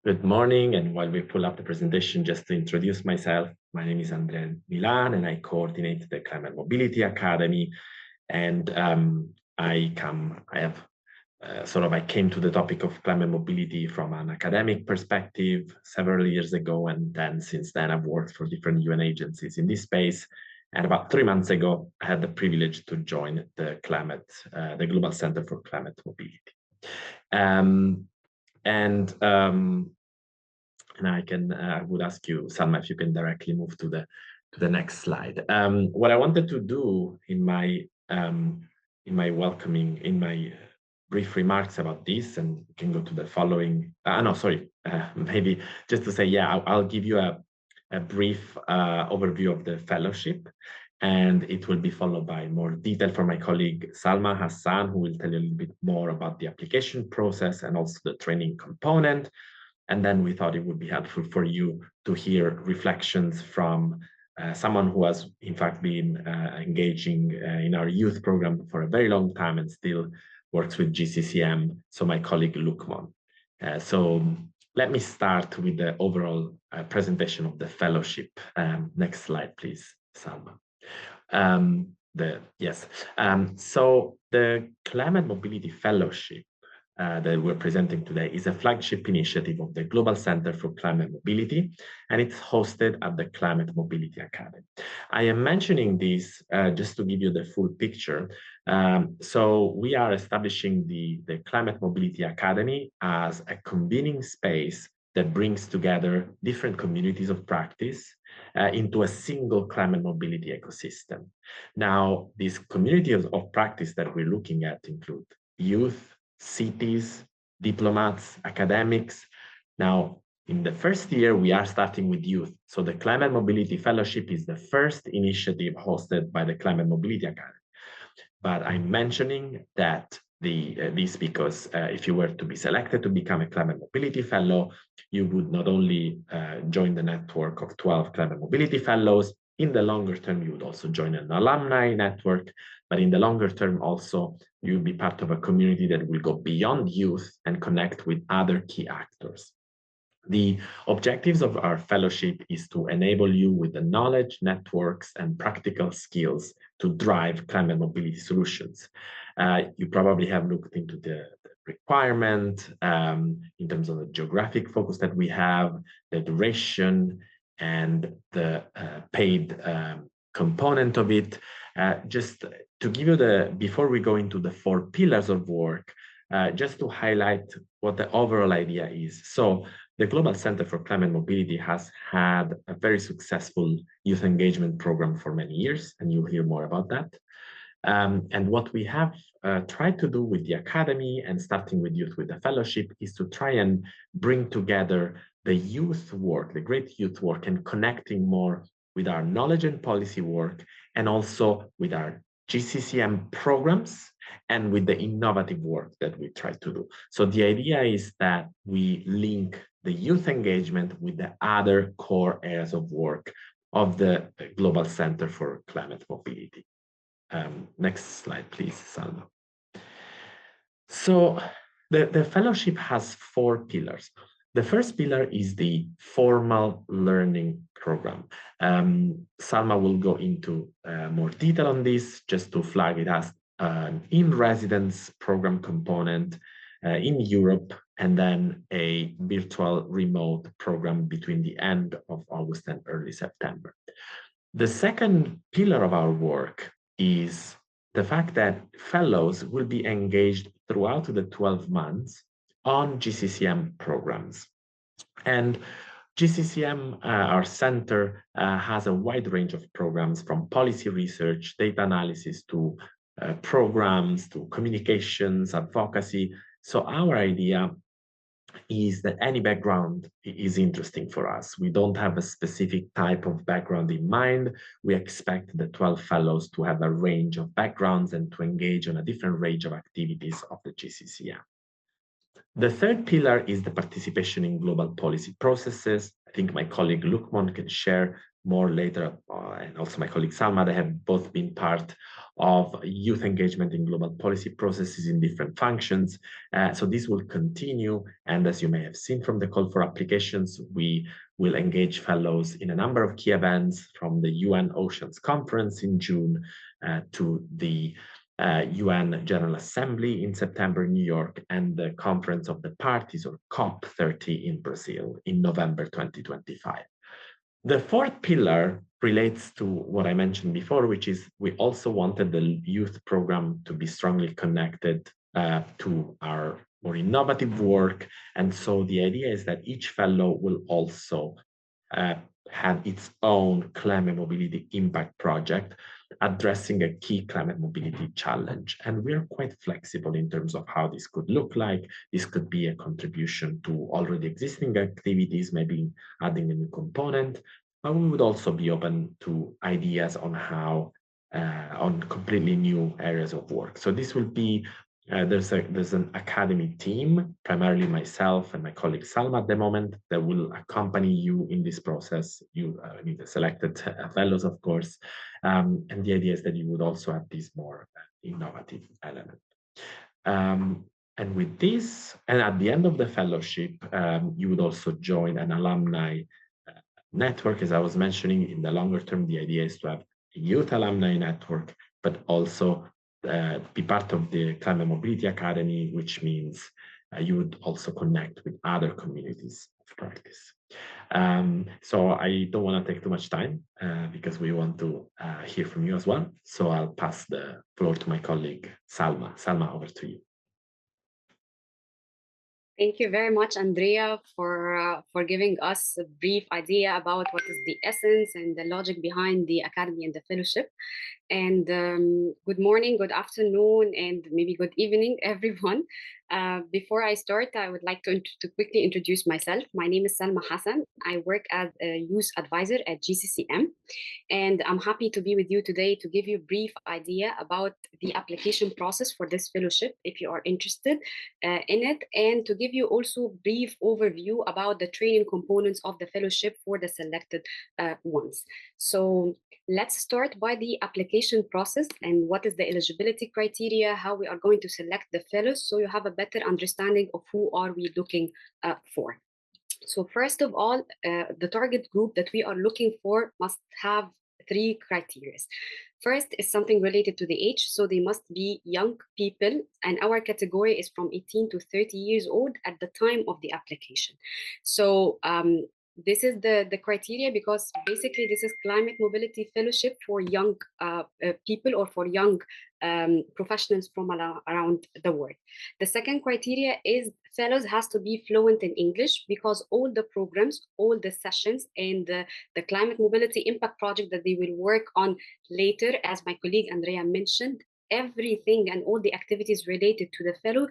Good morning, and while we pull up the presentation, just to introduce myself, my name is Andrea Milan, and I coordinate the Climate Mobility Academy. And I came to the topic of climate mobility from an academic perspective several years ago, and then since then I've worked for different UN agencies in this space. And about 3 months ago, I had the privilege to join the Global Center for Climate Mobility. I would ask you, Salma, if you can directly move to the next slide. What I wanted to do in my brief remarks about this, and we can go to the following. Maybe just to say, yeah, I'll give you a brief overview of the fellowship, and it will be followed by more detail from my colleague Salma Hassan, who will tell you a little bit more about the application process and also the training component. And then we thought it would be helpful for you to hear reflections from someone who has, in fact, been engaging in our youth program for a very long time and still works with GCCM, so my colleague Lukman. So let me start with the overall presentation of the fellowship. Next slide, please, Salma. So the Climate Mobility Fellowship that we're presenting today is a flagship initiative of the Global Center for Climate Mobility, and it's hosted at the Climate Mobility Academy. I am mentioning this just to give you the full picture. So we are establishing the Climate Mobility Academy as a convening space that brings together different communities of practice into a single climate mobility ecosystem. Now, these communities of practice that we're looking at include youth, cities, diplomats, academics. Now, in the first year, we are starting with youth. So the Climate Mobility Fellowship is the first initiative hosted by the Climate Mobility Academy. But I'm mentioning that this because if you were to be selected to become a Climate Mobility Fellow, you would not only join the network of 12 Climate Mobility Fellows. In the longer term, you would also join an alumni network, but in the longer term also, you'll be part of a community that will go beyond youth and connect with other key actors. The objectives of our fellowship is to enable you with the knowledge, networks, and practical skills to drive climate mobility solutions. You probably have looked into the requirement in terms of the geographic focus that we have, the duration, and the paid component of it. Just to give you before we go into the 4 pillars of work, just to highlight what the overall idea is. So the Global Center for Climate Mobility has had a very successful youth engagement program for many years, and you'll hear more about that. And what we have tried to do with the Academy and starting with youth with the fellowship is to try and bring together the youth work, the great youth work, and connecting more with our knowledge and policy work, and also with our GCCM programs and with the innovative work that we try to do. So the idea is that we link the youth engagement with the other core areas of work of the Global Center for Climate Mobility. Next slide, please, Salma. So the fellowship has 4 pillars. The first pillar is the formal learning program. Salma will go into more detail on this, just to flag it as an in-residence program component in Europe, and then a virtual remote program between the end of August and early September. The second pillar of our work is the fact that fellows will be engaged throughout the 12 months on GCCM programs. And GCCM, our center, has a wide range of programs from policy research, data analysis, to programs, to communications, advocacy. So our idea is that any background is interesting for us. We don't have a specific type of background in mind. We expect the 12 fellows to have a range of backgrounds and to engage on a different range of activities of the GCCM. The third pillar is the participation in global policy processes. I think my colleague Lukman can share more later, and also my colleague Salma, they have both been part of youth engagement in global policy processes in different functions. So this will continue. And as you may have seen from the call for applications, we will engage fellows in a number of key events, from the UN Oceans Conference in June to the UN General Assembly in September in New York, and the Conference of the Parties, or COP30 in Brazil in November 2025. The fourth pillar relates to what I mentioned before, which is we also wanted the youth program to be strongly connected to our more innovative work. And so the idea is that each fellow will also have its own climate mobility impact project addressing a key climate mobility challenge. And we're quite flexible in terms of how this could look like. This could be a contribution to already existing activities, maybe adding a new component, but we would also be open to ideas on how, on completely new areas of work. So this will be, there's an academy team, primarily myself and my colleague Salma at the moment, that will accompany you in this process. You need the selected fellows, of course. And the idea is that you would also have this more innovative element. And with this, and at the end of the fellowship, you would also join an alumni network. As I was mentioning, in the longer term, the idea is to have a youth alumni network, but also be part of the Climate Mobility Academy, which means you would also connect with other communities of practice. So I don't want to take too much time because we want to hear from you as well. So I'll pass the floor to my colleague, Salma. Salma, over to you. Thank you very much, Andrea, for giving us a brief idea about what is the essence and the logic behind the Academy and the Fellowship. And good morning, good afternoon, and maybe good evening, everyone. Before I start, I would like to quickly introduce myself. My name is Salma Hassan. I work as a youth advisor at GCCM. And I'm happy to be with you today to give you a brief idea about the application process for this fellowship, if you are interested in it, and to give you also a brief overview about the training components of the fellowship for the selected ones. So let's start by the application process and what is the eligibility criteria, how we are going to select the fellows, so you have a better understanding of who are we looking for. So first of all, the target group that we are looking for must have 3 criteria. First is something related to the age. So they must be young people, and our category is from 18 to 30 years old at the time of the application. So this is the criteria, because basically this is climate mobility fellowship for young people, or for young professionals from around the world. The second criteria is fellows has to be fluent in English, because all the programs, all the sessions, and the climate mobility impact project that they will work on later, as my colleague Andrea mentioned, everything and all the activities related to the fellow,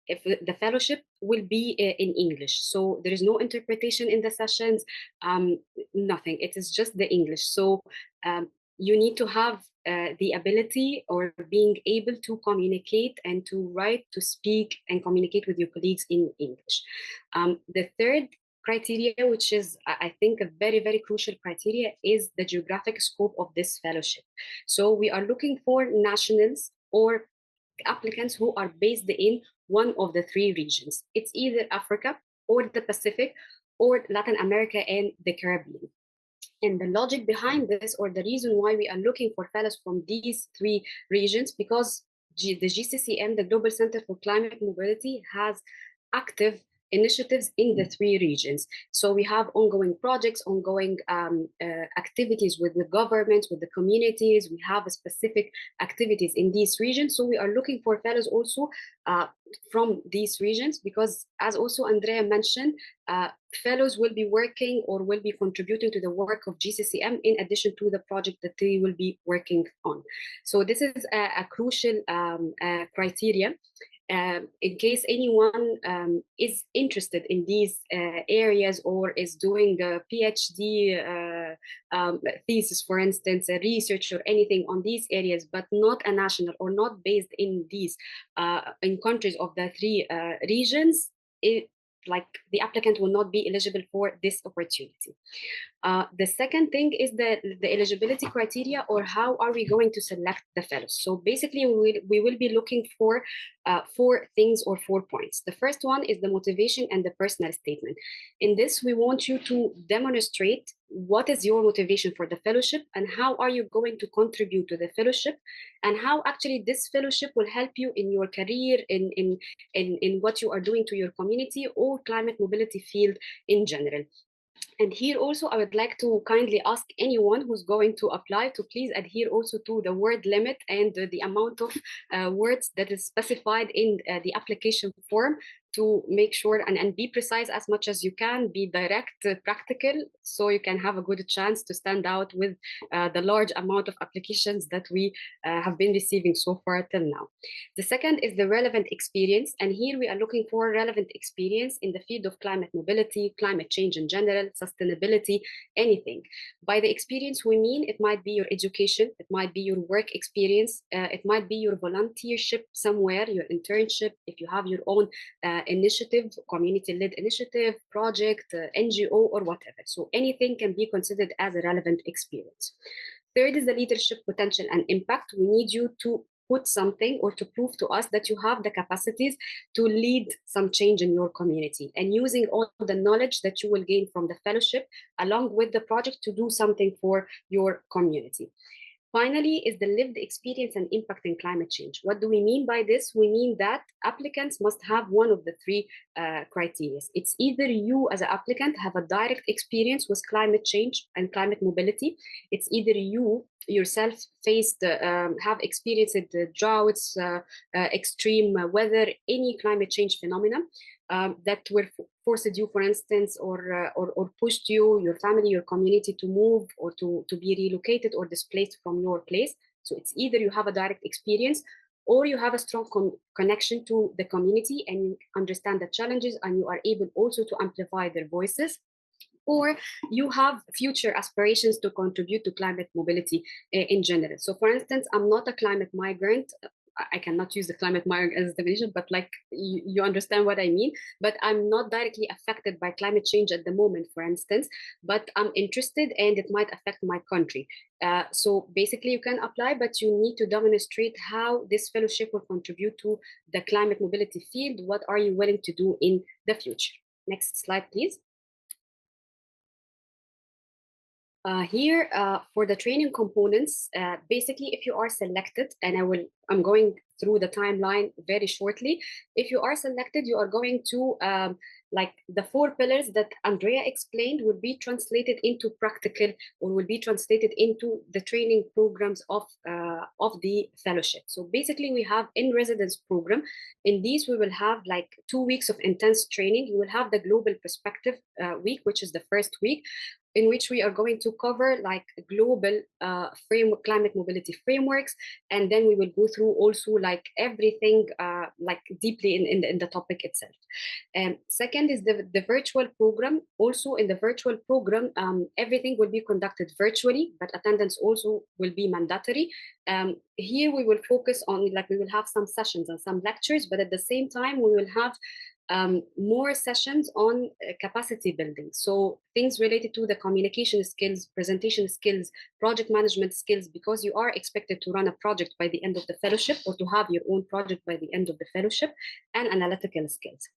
if the fellowship will be in English. So there is no interpretation in the sessions, nothing. It is just the English. So you need to have the ability or being able to communicate and to write, to speak, and communicate with your colleagues in English. The third criteria, which is, I think, a very, very crucial criteria, is the geographic scope of this fellowship. So we are looking for nationals or applicants who are based in one of the 3 regions. It's either Africa or the Pacific or Latin America and the Caribbean. And the logic behind this, or the reason why we are looking for fellows from these 3 regions, because the GCCM, the Global Center for Climate Mobility, has active initiatives in the 3 regions. So we have ongoing projects, ongoing activities with the governments, with the communities. We have specific activities in these regions. So we are looking for fellows also from these regions, because, as also Andrea mentioned, fellows will be working or will be contributing to the work of GCCM in addition to the project that they will be working on. So this is a crucial criteria. In case anyone is interested in these areas, or is doing a PhD thesis, for instance, a research or anything on these areas, but not a national or not based in these in countries of the 3 regions, like the applicant will not be eligible for this opportunity. The second thing is the eligibility criteria, or how are we going to select the fellows. So basically, we will be looking for 4 things or 4 points. The first one is the motivation and the personal statement. In this, we want you to demonstrate what is your motivation for the fellowship and how are you going to contribute to the fellowship, and how actually this fellowship will help you in your career, in what you are doing to your community or climate mobility field in general. And here also, I would like to kindly ask anyone who's going to apply to please adhere also to the word limit and the amount of words that is specified in the application form, to make sure and be precise as much as you can, be direct, practical, so you can have a good chance to stand out with the large amount of applications that we have been receiving so far till now. The second is the relevant experience, and here we are looking for relevant experience in the field of climate mobility, climate change in general, sustainability, anything. By the experience, we mean it might be your education, it might be your work experience, it might be your volunteership somewhere, your internship, if you have your own initiative, community-led initiative, project, NGO, or whatever. So anything can be considered as a relevant experience. Third is the leadership potential and impact. We need you to put something or to prove to us that you have the capacities to lead some change in your community, and using all the knowledge that you will gain from the fellowship along with the project to do something for your community. Finally, is the lived experience and impact in climate change. What do we mean by this? We mean that applicants must have one of the 3 criteria. It's either you as an applicant have a direct experience with climate change and climate mobility. It's either you yourself have experienced the droughts, extreme weather, any climate change phenomenon that were forced you, for instance, or pushed you, your family, your community to move or to be relocated or displaced from your place. So it's either you have a direct experience, or you have a strong connection to the community and you understand the challenges and you are able also to amplify their voices, or you have future aspirations to contribute to climate mobility in general. So for instance, I'm not a climate migrant. I cannot use the climate migrant as a definition, but like you understand what I mean. But I'm not directly affected by climate change at the moment, for instance, but I'm interested and it might affect my country. So basically you can apply, but you need to demonstrate how this fellowship will contribute to the climate mobility field. What are you willing to do in the future? Next slide, please. Here for the training components, basically, if you are selected, and I'm going through the timeline very shortly. If you are selected, you are going to like the 4 pillars that Andrea explained will be translated into practical, or will be translated into the training programs of the fellowship. So basically, we have in-residence program. In these, we will have like 2 weeks of intense training. You will have the global perspective week, which is the first week, in which we are going to cover like global climate mobility frameworks, and then we will go through also like everything like deeply in the topic itself. And second is the virtual program. Also in the virtual program, everything will be conducted virtually, but attendance also will be mandatory. Here we will focus on, like, we will have some sessions and some lectures, but at the same time we will have more sessions on capacity building. So things related to the communication skills, presentation skills, project management skills, because you are expected to run a project by the end of the fellowship, or to have your own project by the end of the fellowship, and analytical skills.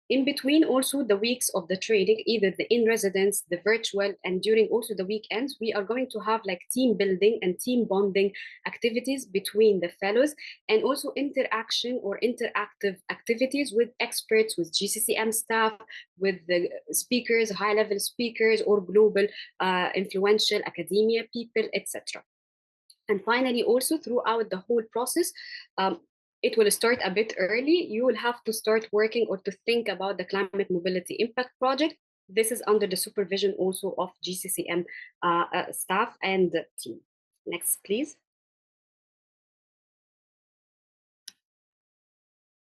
In between also the weeks of the training, either the in-residence, the virtual, and during also the weekends, we are going to have like team building and team bonding activities between the fellows, and also interaction or interactive activities with experts, with GCCM staff, with the speakers, high-level speakers, or global influential academia people, etc. And finally, also throughout the whole process, it will start a bit early. You will have to start working or to think about the climate mobility impact project. This is under the supervision also of GCCM staff and team. Next, please.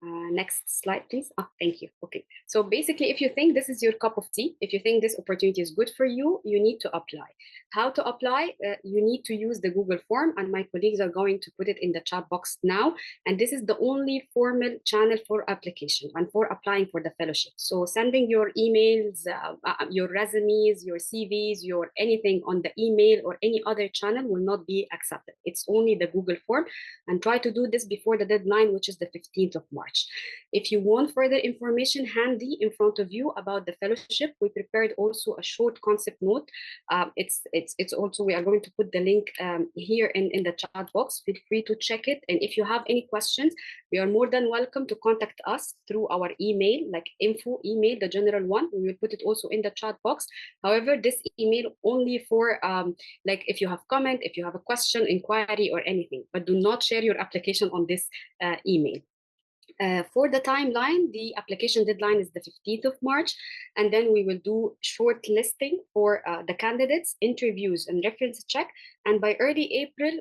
Next slide, please. Oh, thank you. Okay. So basically, if you think this is your cup of tea, if you think this opportunity is good for you, you need to apply. How to apply? You need to use the Google form, and my colleagues are going to put it in the chat box now. And this is the only formal channel for application and for applying for the fellowship. So sending your emails, your resumes, your CVs, your anything on the email or any other channel will not be accepted. It's only the Google form, and try to do this before the deadline, which is the 15th of March. If you want further information handy in front of you about the fellowship, we prepared also a short concept note. It's also, we are going to put the link here in the chat box. Feel free to check it. And if you have any questions, we are more than welcome to contact us through our email, like info email, the general one. We will put it also in the chat box. However, this email only for like if you have comment, if you have a question, inquiry, or anything, but do not share your application on this email. For the timeline, the application deadline is the 15th of March, and then we will do short listing for the candidates, interviews, and reference check. And by early April,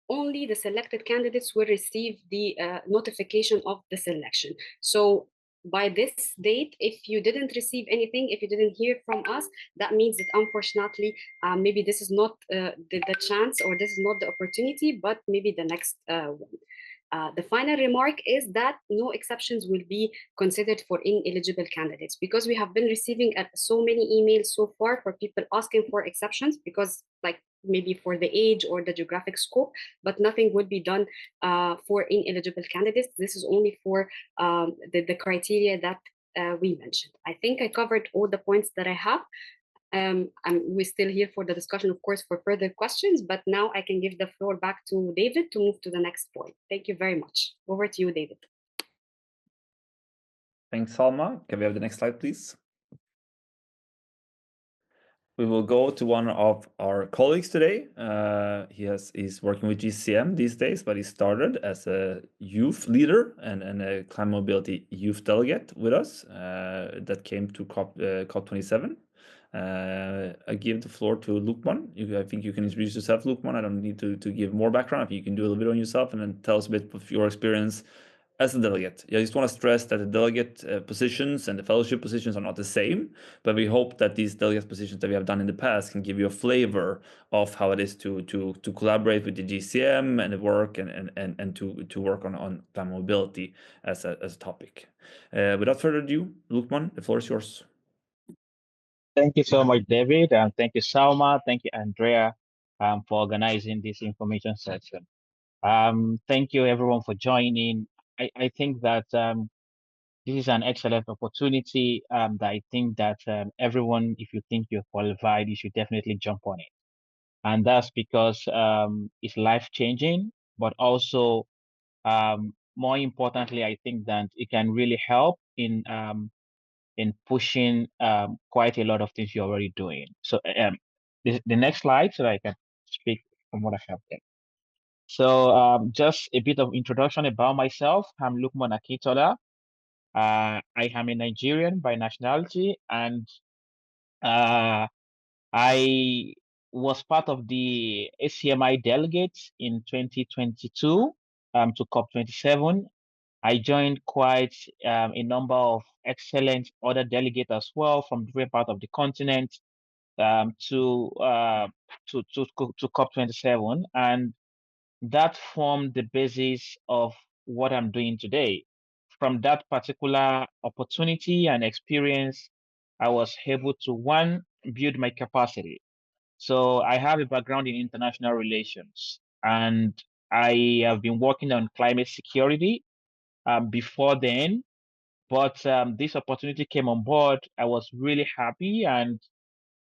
only the selected candidates will receive the notification of the selection. So by this date, if you didn't receive anything, if you didn't hear from us, that means that unfortunately, maybe this is not the chance, or this is not the opportunity, but maybe the next one. The final remark is that no exceptions will be considered for ineligible candidates, because we have been receiving so many emails so far for people asking for exceptions, because like maybe for the age or the geographic scope, but nothing will be done for ineligible candidates. This is only for the criteria that we mentioned. I think I covered all the points that I have. We're still here for the discussion, of course, for further questions, but now I can give the floor back to David to move to the next point. Thank you very much. Over to you, David. Thanks, Salma. Can we have the next slide, please? We will go to one of our colleagues today. He's working with GCM these days, but he started as a youth leader and a climate mobility youth delegate with us that came to COP27. I give the floor to Lukman. I think you can introduce yourself, Lukman. I don't need to give more background. If you can do a little bit on yourself and then tell us a bit of your experience as a delegate. I just want to stress that the delegate positions and the fellowship positions are not the same, but we hope that these delegate positions that we have done in the past can give you a flavor of how it is to collaborate with the GCM and the work and to work on climate mobility as a topic. Without further ado, Lukman, the floor is yours. Thank you so much, David, and thank you, Salma. Thank you, Andrea, for organizing this information session. Thank you, everyone, for joining. I think that this is an excellent opportunity. That I think that everyone, if you think you're qualified, you should definitely jump on it. And that's because it's life-changing, but also, more importantly, I think that it can really help in pushing quite a lot of things you're already doing. So the next slide, so that I can speak from what I have there. So just a bit of introduction about myself. I'm Lukman Akintola. I am a Nigerian by nationality, and I was part of the ACMI delegates in 2022 to COP27. I joined quite a number of excellent other delegates as well from different parts of the continent to COP27, and that formed the basis of what I'm doing today. From that particular opportunity and experience, I was able to, one, build my capacity. So I have a background in international relations, and I have been working on climate security before then, but this opportunity came on board. I was really happy, and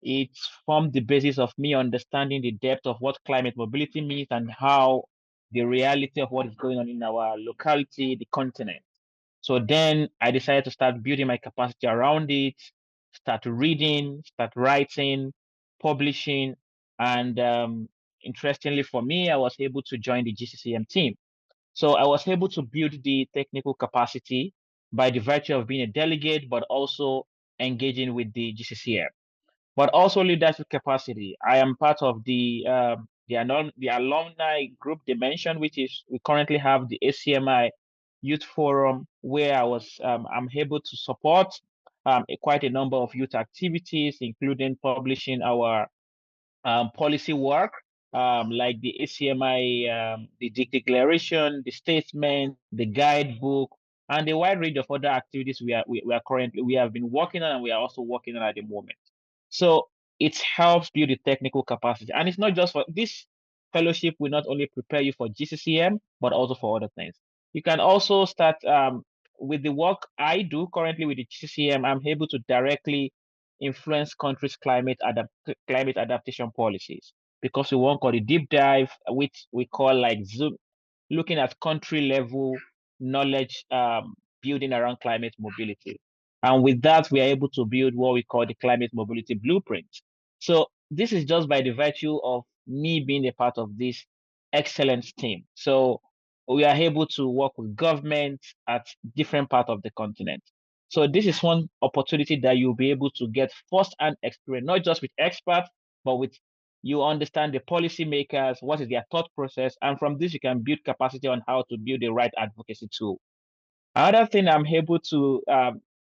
it formed the basis of me understanding the depth of what climate mobility means and how the reality of what is going on in our locality, the continent. So then I decided to start building my capacity around it, start reading, start writing, publishing, and interestingly for me, I was able to join the GCCM team. So I was able to build the technical capacity by the virtue of being a delegate, but also engaging with the GCCM. But also leadership capacity. I am part of the alumni group dimension, which is we currently have the ACMI youth forum where I'm able to support quite a number of youth activities, including publishing our policy work, like the ACMI, the declaration, the statement, the guidebook, and a wide range of other activities we have been working on, and we are also working on at the moment. So it helps build the technical capacity, and it's not just for this fellowship. Will not only prepare you for GCCM, but also for other things. You can also start with the work I do currently with the GCCM. I'm able to directly influence countries' climate adaptation policies, because we work on the deep dive, which we call like Zoom, looking at country level knowledge building around climate mobility. And with that, we are able to build what we call the climate mobility blueprint. So this is just by the virtue of me being a part of this excellence team. So we are able to work with governments at different parts of the continent. So this is one opportunity that you'll be able to get first-hand experience, not just with experts, but with you understand the policymakers, what is their thought process, and from this you can build capacity on how to build the right advocacy tool. Another thing I'm able to,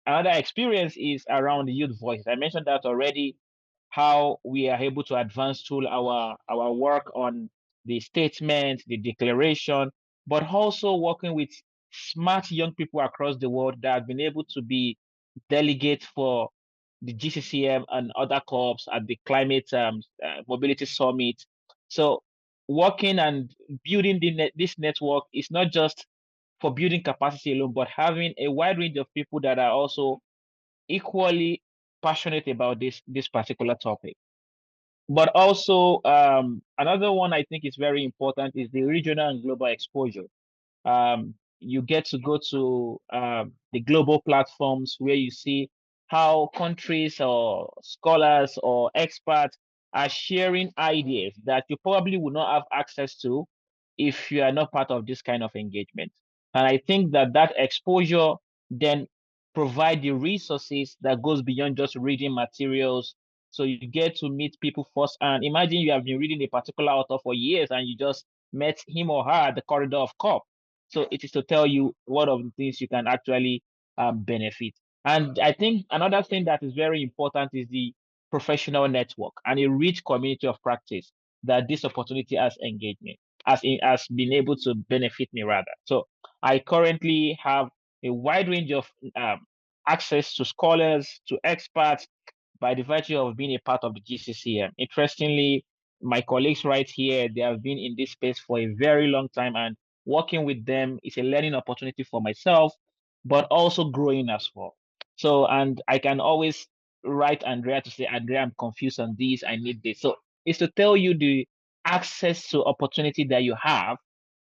another experience is around the youth voices. I mentioned that already, how we are able to advance through our work on the statement, the declaration, but also working with smart young people across the world that have been able to be delegates for the GCCM and other corps at the Climate Mobility Summit. So working and building this network is not just for building capacity alone, but having a wide range of people that are also equally passionate about this particular topic. But also another one I think is very important is the regional and global exposure. You get to go to the global platforms where you see how countries or scholars or experts are sharing ideas that you probably would not have access to if you are not part of this kind of engagement. And I think that exposure then provide the resources that goes beyond just reading materials. So you get to meet people first. And imagine you have been reading a particular author for years and you just met him or her at the corridor of COP. So it is to tell you what of the things you can actually benefit. And I think another thing that is very important is the professional network and a rich community of practice that this opportunity has engagement has been able to benefit me rather. So I currently have a wide range of access to scholars, to experts, by the virtue of being a part of the GCCM. Interestingly, my colleagues right here, they have been in this space for a very long time, and working with them is a learning opportunity for myself, but also growing as well. So, and I can always write Andrea to say, Andrea, I'm confused on this, I need this. So it's to tell you the access to opportunity that you have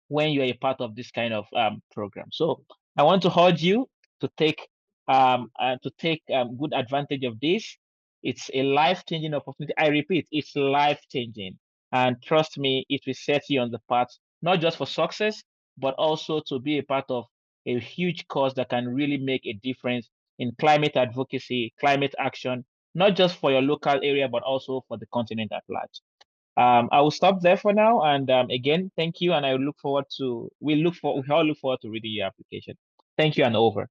when you're a part of this kind of program. So I want to urge you to take good advantage of this. It's a life-changing opportunity. I repeat, it's life-changing. And trust me, it will set you on the path, not just for success, but also to be a part of a huge cause that can really make a difference in climate advocacy, climate action, not just for your local area, but also for the continent at large. I will stop there for now. And again, thank you. And I look forward to, we all look forward to reading your application. Thank you and over.